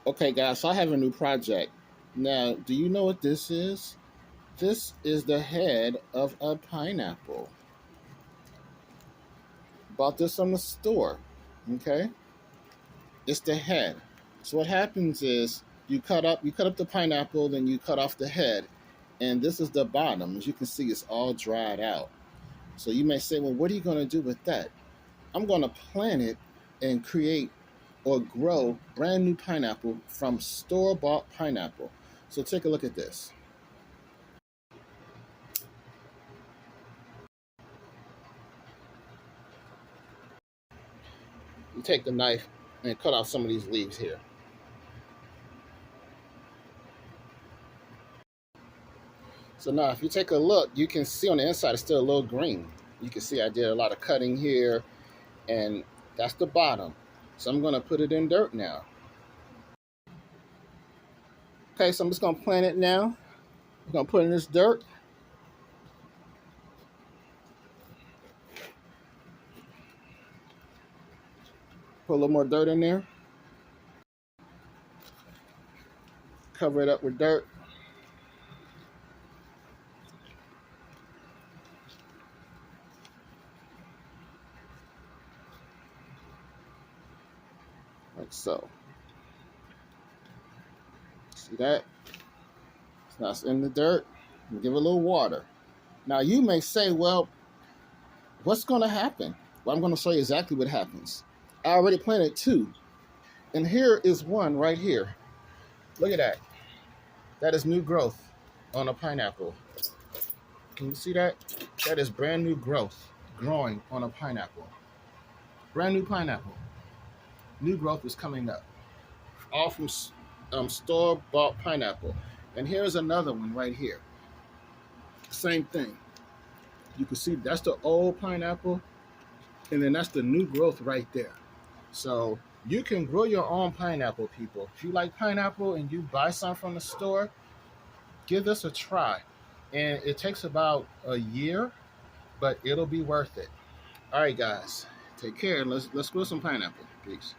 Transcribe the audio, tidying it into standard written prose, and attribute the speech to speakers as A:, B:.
A: Okay, guys, so I have a new project. Now, do you know what this is? This is the head of a pineapple. Bought this from the store. Okay, it's the head. So what happens is you cut up the pineapple, then you cut off the head, and this is the bottom. As you can see, it's all dried out. So you may say, well, what are you going to do with that? I'm going to plant it and create or grow brand new pineapple from store-bought pineapple. So take a look at this. You take the knife and cut off some of these leaves here. So now if you take a look, you can see on the inside it's still a little green. You can see I did a lot of cutting here, and that's the bottom. So I'm going to put it in dirt now. Okay, so I'm just going to plant it now. I'm going to put it in this dirt. Put a little more dirt in there. Cover it up with dirt. Like so. See that? So now it's in the dirt. And give it a little water. Now you may say, well, what's going to happen? Well, I'm going to show you exactly what happens. I already planted two. And here is one right here. Look at that. That is new growth on a pineapple. Can you see that? That is brand new growth growing on a pineapple. Brand new pineapple. New growth is coming up. All from store-bought pineapple. And here's another one right here. Same thing. You can see that's the old pineapple, and then that's the new growth right there. So you can grow your own pineapple, people. If you like pineapple and you buy some from the store, give this a try. And it takes about a year, but it'll be worth it. All right, guys. Take care. Let's grow some pineapple. Peace.